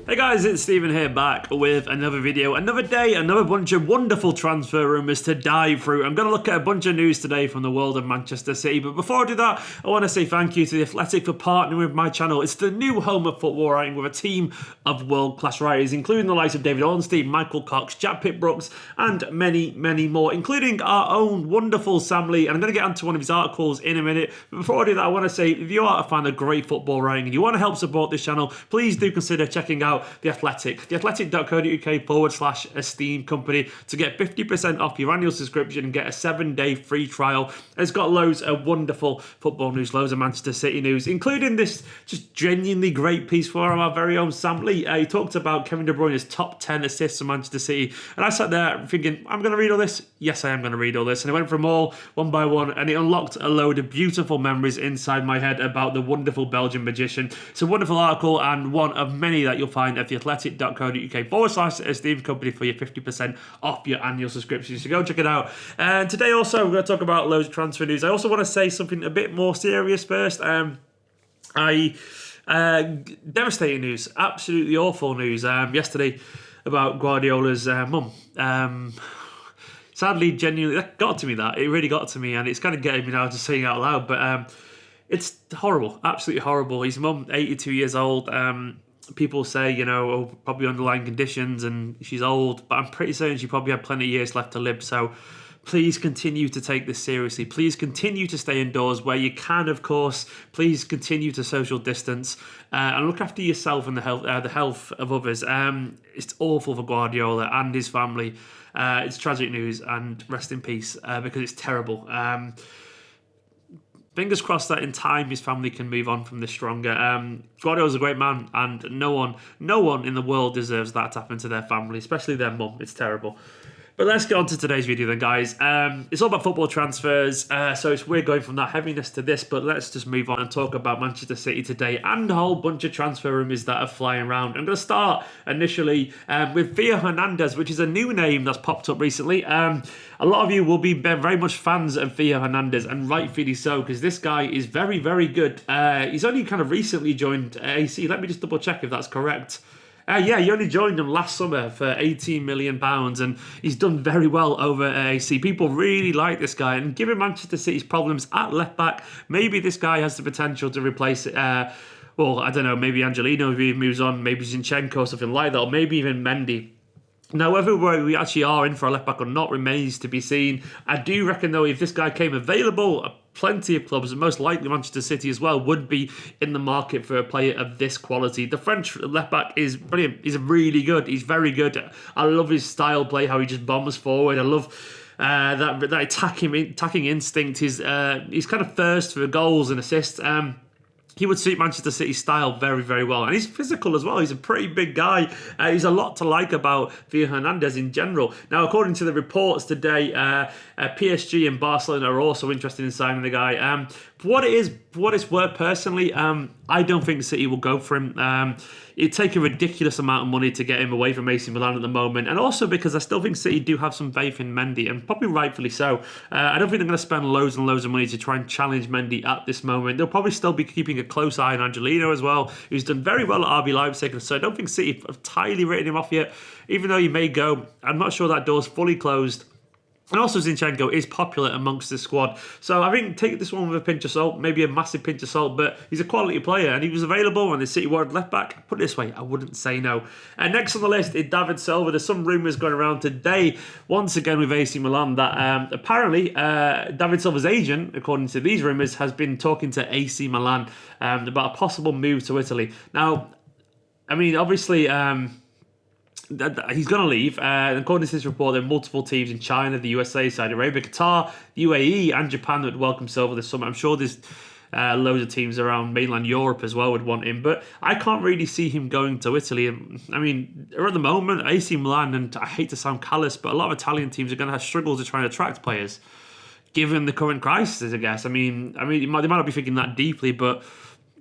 Hey guys, it's Stephen here, back with another video, another day, another bunch of wonderful transfer rumours to dive through. I'm going to look at a bunch of news today from the world of Manchester City, but before I do that, I want to say thank you to The Athletic for partnering with my channel. It's the new home of football writing with a team of world-class writers, including the likes of David Ornstein, Michael Cox, Jack Pitt-Brooks, and many, many more, including our own wonderful Sam Lee. And I'm going to get onto one of his articles in a minute. But before I do that, I want to say, if you are a fan of great football writing and you want to help support this channel, please do consider checking out The Athletic. theathletic.co.uk/Esteemed Kompany to get 50% off your annual subscription and get a 7-day free trial. It's got loads of wonderful football news, loads of Manchester City news, including this just genuinely great piece for our very own Sam Lee. He talked about Kevin De Bruyne's top 10 assists for Manchester City, and I sat there thinking, I'm going to read all this. Yes, I am going to read all this. And I went from all one by one, and it unlocked a load of beautiful memories inside my head about the wonderful Belgian magician. It's a wonderful article and one of many that you'll find at theathletic.co.uk/Esteemed Kompany for your 50% off your annual subscription. So go check it out. And today also we're going to talk about loads of transfer news. I also want to say something a bit more serious first. Devastating news, absolutely awful news yesterday about Guardiola's mum. Sadly, genuinely, that got to me. That it really got to me, and it's kind of getting me now just saying it out loud. But it's horrible, absolutely horrible. His mum, 82 years old. People say, probably underlying conditions, and she's old, but I'm pretty certain she probably had plenty of years left to live. So please continue to take this seriously. Please continue to stay indoors where you can, of course. Please continue to social distance and look after yourself and the health of others. It's awful for Guardiola and his family. It's tragic news, and rest in peace because it's terrible. Fingers crossed that in time his family can move on from this stronger. Guardiola's a great man, and no one in the world deserves that to happen to their family, especially their mum. It's terrible. But let's get on to today's video then, guys. It's all about football transfers, so it's weird going from that heaviness to this, but let's just move on and talk about Manchester City today and a whole bunch of transfer rumours that are flying around. I'm going to start initially with Theo Hernandez, which is a new name that's popped up recently. A lot of you will be very much fans of Theo Hernandez, and rightfully so, because this guy is very, very good. He's only kind of recently joined AC. Let me just double check if that's correct. Yeah, he only joined him last summer for £18 million, and he's done very well over at AC. People really like this guy, and given Manchester City's problems at left back, maybe this guy has the potential to replace well, I don't know, maybe Angelino if he moves on, maybe Zinchenko or something like that, or maybe even Mendy. Now, whether we actually are in for a left-back or not remains to be seen. I do reckon, though, if this guy came available, plenty of clubs, and most likely Manchester City as well, would be in the market for a player of this quality. The French left-back is brilliant. He's really good. He's very good. I love his style play, how he just bombs forward. I love that attacking instinct. His kind of thirst for goals and assists. He would suit Manchester City's style very, very well. And he's physical as well. He's a pretty big guy. He's a lot to like about Theo Hernandez in general. Now, according to the reports today, PSG and Barcelona are also interested in signing the guy. For what it's worth personally, I don't think City will go for him. It'd take a ridiculous amount of money to get him away from AC Milan at the moment, and also because I still think City do have some faith in Mendy, and probably rightfully so. I don't think they're going to spend loads and loads of money to try and challenge Mendy at this moment. They'll probably still be keeping a close eye on Angelino as well, who's done very well at RB Leipzig, so I don't think City have entirely written him off yet. Even though he may go, I'm not sure that door's fully closed. And also Zinchenko is popular amongst the squad. So I think take this one with a pinch of salt, maybe a massive pinch of salt, but he's a quality player and he was available when the City wanted left back. Put it this way, I wouldn't say no. And next on the list is David Silva. There's some rumours going around today, once again with AC Milan, that apparently David Silva's agent, according to these rumours, has been talking to AC Milan about a possible move to Italy. Now, I mean, obviously he's going to leave. According to this report, there are multiple teams in China, the USA, Saudi Arabia, Qatar, UAE, and Japan that would welcome Silva this summer. I'm sure there's loads of teams around mainland Europe as well would want him, but I can't really see him going to Italy. I mean, at the moment, AC Milan, and I hate to sound callous, but a lot of Italian teams are going to have struggles to try and attract players, given the current crisis, I guess. I mean, they might not be thinking that deeply, but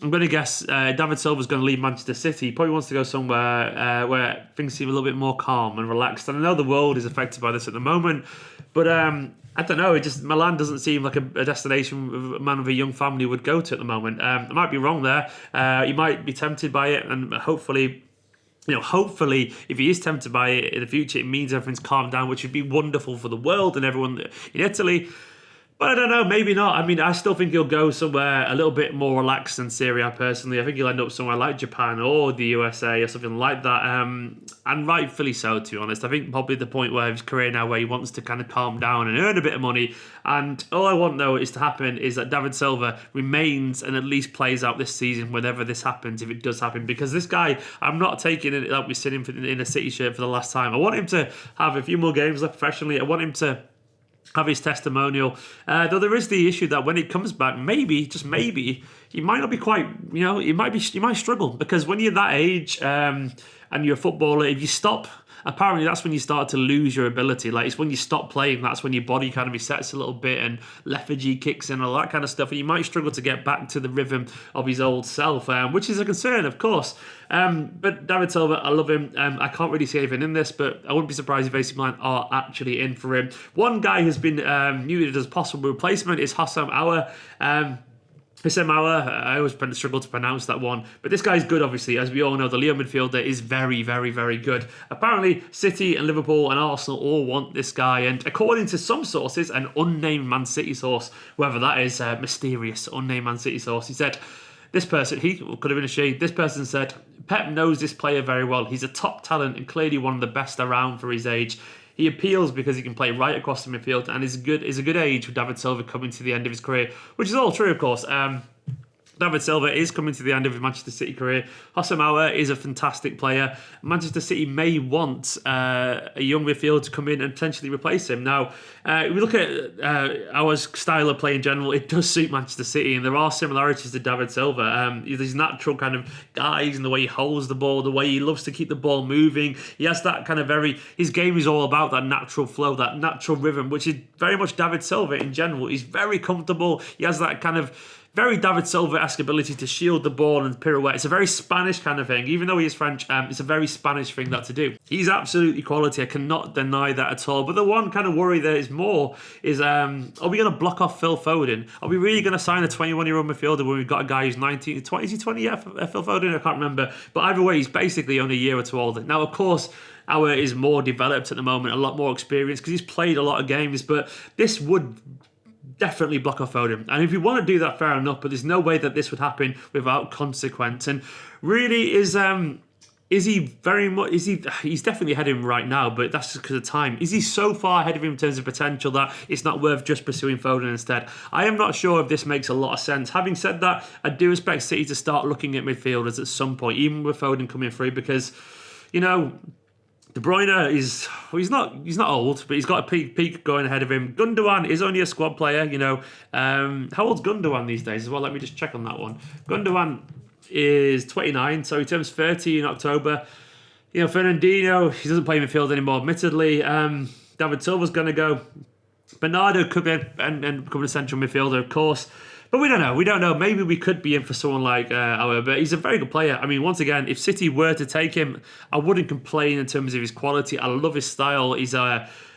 I'm going to guess David Silva's going to leave Manchester City. He probably wants to go somewhere where things seem a little bit more calm and relaxed. And I know the world is affected by this at the moment, but I don't know. Milan doesn't seem like a destination a man with a young family would go to at the moment. I might be wrong there. You might be tempted by it, and hopefully hopefully, if he is tempted by it in the future, it means everything's calmed down, which would be wonderful for the world and everyone in Italy. But I don't know, maybe not. I mean, I still think he'll go somewhere a little bit more relaxed than Serie A personally. I think he'll end up somewhere like Japan or the USA or something like that. And rightfully so, to be honest. I think probably the point where his career now where he wants to kind of calm down and earn a bit of money. And all I want, though, is to happen is that David Silva remains and at least plays out this season whenever this happens, if it does happen. Because this guy, I'm not taking it like we're sitting in a City shirt for the last time. I want him to have a few more games left professionally. I want him to have his testimonial. Though there is the issue that when it comes back, maybe, just maybe, he might not be quite, he might struggle. Because when you're that age and you're a footballer, if you stop, apparently that's when you start to lose your ability. Like, it's when you stop playing, that's when your body kind of resets a little bit and lethargy kicks in, all that kind of stuff. And you might struggle to get back to the rhythm of his old self, which is a concern, of course. But David Silva, I love him. I can't really see anything in this, but I wouldn't be surprised if AC Milan are actually in for him. One guy who's been noted as possible replacement is Houssem Aouar. Houssem Aouar, I always struggle to pronounce that one. But this guy's good, obviously. As we all know, the Lyon midfielder is very, very, very good. Apparently, City and Liverpool and Arsenal all want this guy. And according to some sources, an unnamed Man City source, whoever that is, mysterious unnamed Man City source, he said, this person, he could have been a she, this person said, Pep knows this player very well. He's a top talent and clearly one of the best around for his age. He appeals because he can play right across the midfield and is a good age for David Silva coming to the end of his career, which is all true, of course. David Silva is coming to the end of his Manchester City career. Houssem Aouar is a fantastic player. Manchester City may want a young midfielder to come in and potentially replace him. Now, if we look at our style of play in general, it does suit Manchester City, and there are similarities to David Silva. His natural kind of guys and the way he holds the ball, the way he loves to keep the ball moving. He has that kind of his game is all about that natural flow, that natural rhythm, which is very much David Silva in general. He's very comfortable. He has that kind of very David Silva-esque ability to shield the ball and pirouette. It's a very Spanish kind of thing. Even though he is French, it's a very Spanish thing that to do. He's absolutely quality. I cannot deny that at all. But the one kind of worry there is more is, are we going to block off Phil Foden? Are we really going to sign a 21-year-old midfielder when we've got a guy who's 19, 20, is he 20 yet? Phil Foden? I can't remember. But either way, he's basically only a year or two older. Now, of course, Aouar is more developed at the moment, a lot more experienced because he's played a lot of games. But this would definitely block off Foden. And if you want to do that, fair enough, but there's no way that this would happen without consequence. And really, is he very much, he's definitely ahead of him right now, but that's just because of time. Is he so far ahead of him in terms of potential that it's not worth just pursuing Foden instead? I am not sure if this makes a lot of sense. Having said that, I do expect City to start looking at midfielders at some point, even with Foden coming through, because, De Bruyne he's not old, but he's got a peak going ahead of him. Gundogan is only a squad player, How old's Gundogan these days as well? Let me just check on that one. Gundogan is 29, so he turns 30 in October. Fernandinho, he doesn't play midfield anymore, admittedly. David Silva's going to go. Bernardo could be and become a central midfielder, of course. But we don't know. Maybe we could be in for someone like Aouar, but he's a very good player. I mean, once again, if City were to take him, I wouldn't complain in terms of his quality. I love his style. He's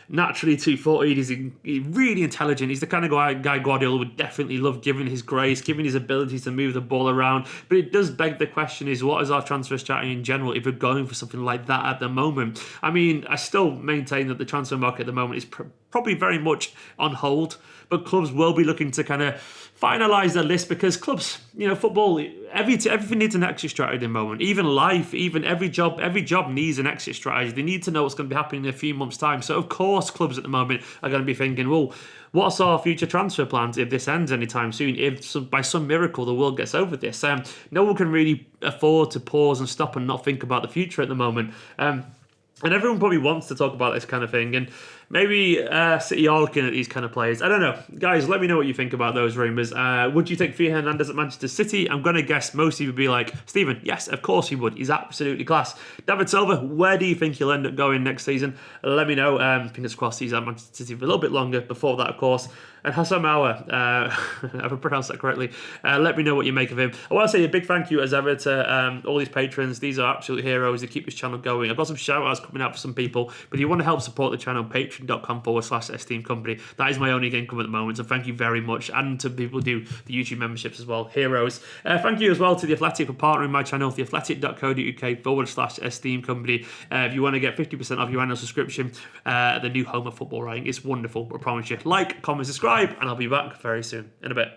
naturally 240. He's really intelligent. He's the kind of guy Guardiola would definitely love, given his grace, given his ability to move the ball around. But it does beg the question is, what is our transfer strategy in general if we're going for something like that at the moment? I mean, I still maintain that the transfer market at the moment is probably very much on hold, but clubs will be looking to kind of finalise their list, because clubs, football, everything needs an exit strategy at the moment. Even life, even every job needs an exit strategy. They need to know what's going to be happening in a few months' time. So of course, clubs at the moment are going to be thinking, well, what's our future transfer plans if this ends anytime soon? If by some miracle the world gets over this, no one can really afford to pause and stop and not think about the future at the moment. And everyone probably wants to talk about this kind of thing. And maybe City are looking at these kind of players. I don't know. Guys, let me know what you think about those rumours. Would you take Theo Hernandez at Manchester City? I'm going to guess most of you would be like, Stephen, yes, of course he would. He's absolutely class. David Silva, where do you think he'll end up going next season? Let me know. Fingers crossed he's at Manchester City for a little bit longer before that, of course. And Houssem Aouar, if I pronounced that correctly, let me know what you make of him. I want to say a big thank you as ever to all these patrons. These are absolute heroes. They keep this channel going. I've got some shout outs coming out for some people, but if you want to help support the channel, patreon.com/Esteemed Company. That is my only income at the moment, so thank you very much. And to people who do the YouTube memberships as well, heroes. Thank you as well to The Athletic for partnering my channel, theathletic.co.uk/Esteemed Company. If you want to get 50% off your annual subscription, the new home of football writing, it's wonderful, I promise you. Like, comment, subscribe, and I'll be back very soon. In a bit.